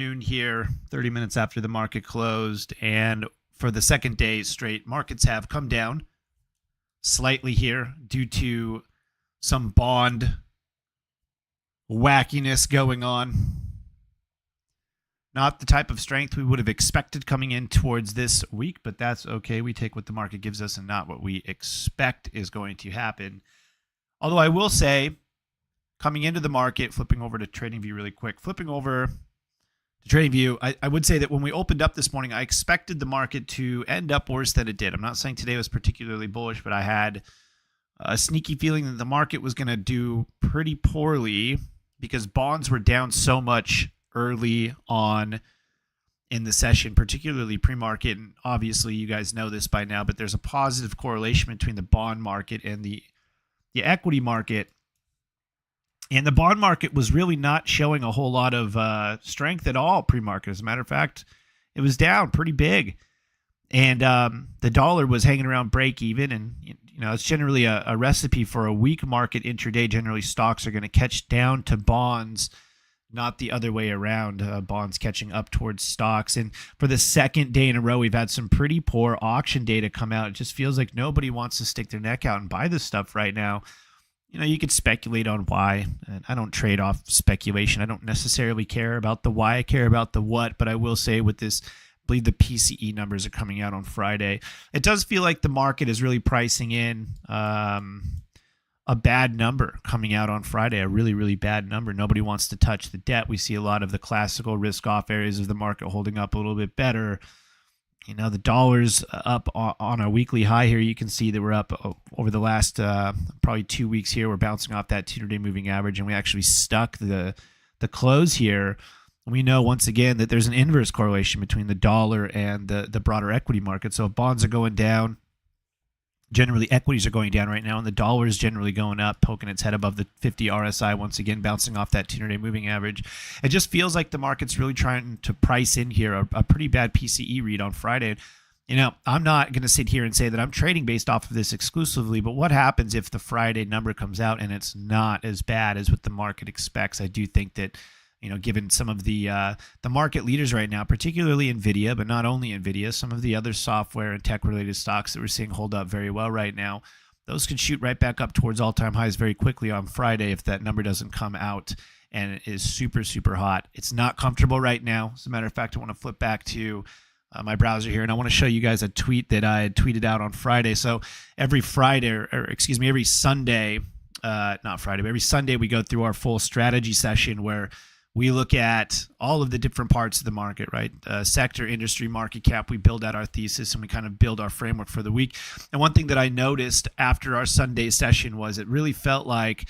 Noon here, 30 minutes after the market closed, and for the second day straight, markets have come down slightly here due to some bond wackiness going on. Not the type of strength we would have expected coming in towards this week, but that's okay. We take what the market gives us and not what we expect is going to happen. Although I will say, coming into the market, flipping over to TradingView really quick, flipping over to TradingView, I would say that when we opened up this morning, I expected the market to end up worse than it did. I'm not saying today was particularly bullish, but I had a sneaky feeling that the market was going to do pretty poorly because bonds were down so much early on in the session, particularly pre-market. And obviously, you guys know this by now, but there's a positive correlation between the bond market and the equity market. And the bond market was really not showing a whole lot of strength at all pre-market. As a matter of fact, it was down pretty big. And the dollar was hanging around break even. And, it's generally a recipe for a weak market intraday. Generally, stocks are going to catch down to bonds, not the other way around. Bonds catching up towards stocks. And for the second day in a row, we've had some pretty poor auction data come out. It just feels like nobody wants to stick their neck out and buy this stuff right now. You could speculate on why. And I don't trade off speculation. I don't necessarily care about the why. I care about the what. But I will say with this, I believe the PCE numbers are coming out on Friday. It does feel like the market is really pricing in a bad number coming out on Friday, a really, really bad number. Nobody wants to touch the debt. We see a lot of the classical risk-off areas of the market holding up a little bit better. The dollar's up on a weekly high here. You can see that we're up over the last probably 2 weeks here. We're bouncing off that 200-day moving average, and we actually stuck the close here. We know once again that there's an inverse correlation between the dollar and the broader equity market. So if bonds are going down, generally equities are going down right now, and the dollar is generally going up, poking its head above the 50 RSI once again, bouncing off that 200-day moving average. It just feels like the market's really trying to price in here a pretty bad PCE read on Friday. I'm not going to sit here and say that I'm trading based off of this exclusively, but what happens if the Friday number comes out and it's not as bad as what the market expects? I do think that given some of the market leaders right now, particularly NVIDIA, but not only NVIDIA, some of the other software and tech-related stocks that we're seeing hold up very well right now, those could shoot right back up towards all-time highs very quickly on Friday if that number doesn't come out and it is super, super hot. It's not comfortable right now. As a matter of fact, I want to flip back to my browser here, and I want to show you guys a tweet that I had tweeted out on Friday. So every Friday, every Sunday, not Friday, but every Sunday we go through our full strategy session where we look at all of the different parts of the market, right? Sector, industry, market cap. We build out our thesis and we kind of build our framework for the week. And one thing that I noticed after our Sunday session was it really felt like,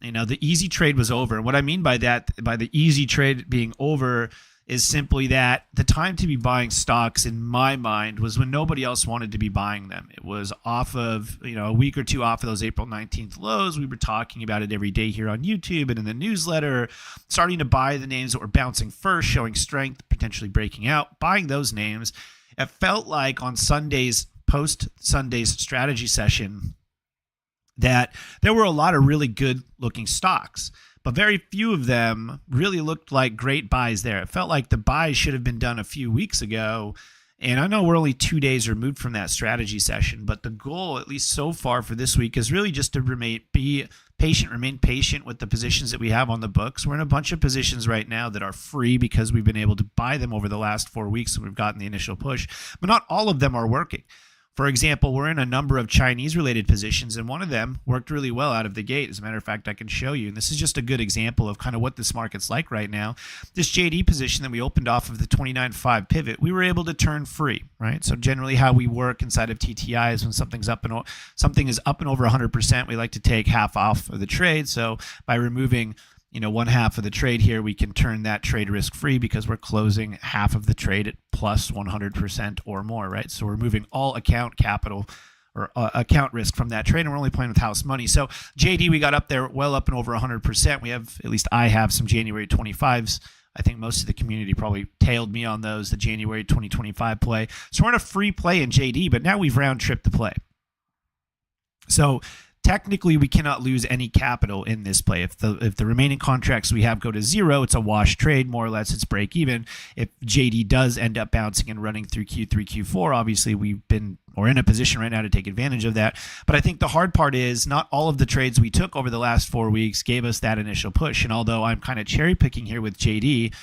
the easy trade was over. And what I mean by that, by the easy trade being over, is simply that the time to be buying stocks in my mind was when nobody else wanted to be buying them. It was off of, a week or two off of those April 19th lows. We were talking about it every day here on YouTube and in the newsletter, starting to buy the names that were bouncing first, showing strength, potentially breaking out, buying those names. It felt like on Sunday's, post-Sunday's strategy session, that there were a lot of really good looking stocks, but very few of them really looked like great buys there. It felt like the buys should have been done a few weeks ago. And I know we're only 2 days removed from that strategy session, but the goal, at least so far for this week, is really just to remain patient with the positions that we have on the books. We're in a bunch of positions right now that are free because we've been able to buy them over the last 4 weeks and we've gotten the initial push, but not all of them are working. For example, we're in a number of Chinese-related positions, and one of them worked really well out of the gate. As a matter of fact, I can show you, and this is just a good example of kind of what this market's like right now. This JD position that we opened off of the 29.5 pivot, we were able to turn free, right? So generally how we work inside of TTI is when something is up and over 100%, we like to take half off of the trade. So by removing one half of the trade here, we can turn that trade risk free because we're closing half of the trade at plus 100% or more, right? So we're moving all account capital or account risk from that trade, and we're only playing with house money. So JD, we got up there well up and over 100%. We have, at least I have, some January 25s. I think most of the community probably tailed me on those, the January 2025 play. So we're in a free play in JD, but now we've round tripped the play. So technically we cannot lose any capital in this play. If the remaining contracts we have go to zero, it's a wash trade, more or less. It's break even. If JD does end up bouncing and running through Q3, Q4, obviously we're in a position right now to take advantage of that. But I think the hard part is not all of the trades we took over the last 4 weeks gave us that initial push. And although I'm kind of cherry picking here with JD,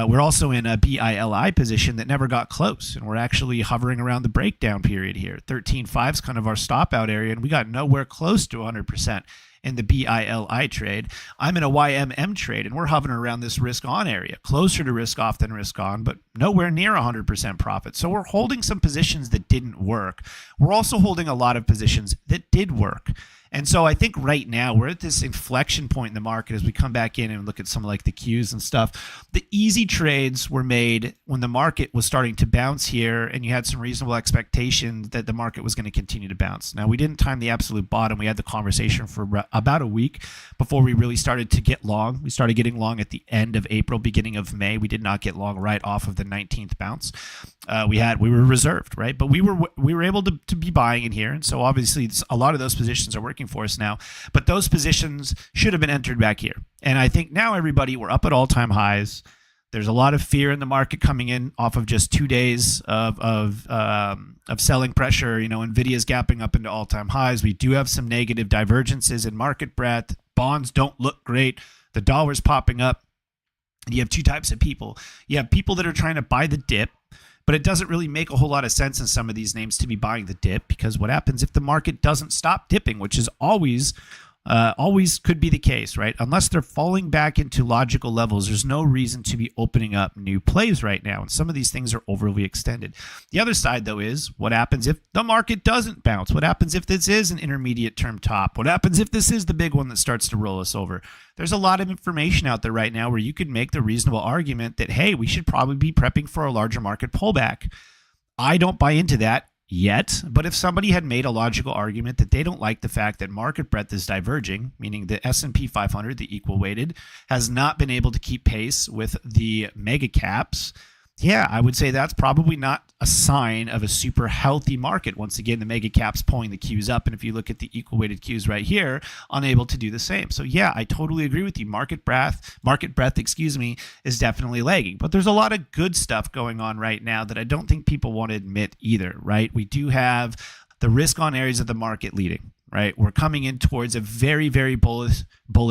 we're also in a BILI position that never got close, and we're actually hovering around the breakdown period here. 13.5 is kind of our stop out area, and we got nowhere close to 100% in the BILI trade. I'm in a YMM trade, and we're hovering around this risk on area, closer to risk off than risk on, but nowhere near 100% profit. So we're holding some positions that didn't work. We're also holding a lot of positions that did work. And so I think right now we're at this inflection point in the market as we come back in and look at some of like the Qs and stuff. The easy trades were made when the market was starting to bounce here and you had some reasonable expectations that the market was going to continue to bounce. Now, we didn't time the absolute bottom. We had the conversation for about a week before we really started to get long. We started getting long at the end of April, beginning of May. We did not get long right off of the 19th bounce. We were reserved, right? But we were able to be buying in here. And so obviously a lot of those positions are working for us now, but those positions should have been entered back here. And I think now we're up at all-time highs. There's a lot of fear in the market coming in off of just 2 days of selling pressure. Nvidia's gapping up into all-time highs. We do have some negative divergences in market breadth. Bonds don't look great. The dollar's popping up. You have two types of people. You have people that are trying to buy the dip, but it doesn't really make a whole lot of sense in some of these names to be buying the dip, because what happens if the market doesn't stop dipping, which is always could be the case, right? Unless they're falling back into logical levels, there's no reason to be opening up new plays right now. And some of these things are overly extended. The other side, though, is what happens if the market doesn't bounce? What happens if this is an intermediate term top? What happens if this is the big one that starts to roll us over? There's a lot of information out there right now where you could make the reasonable argument that, hey, we should probably be prepping for a larger market pullback. I don't buy into that yet, but if somebody had made a logical argument that they don't like the fact that market breadth is diverging, meaning the S&P 500, the equal weighted, has not been able to keep pace with the mega caps, yeah, I would say that's probably not a sign of a super healthy market. Once again, the mega caps pulling the Qs up, and if you look at the equal weighted Qs right here, unable to do the same. So yeah, I totally agree with you. Market breadth, is definitely lagging. But there's a lot of good stuff going on right now that I don't think people want to admit either, right? We do have the risk on areas of the market leading, right? We're coming in towards a very, very bullish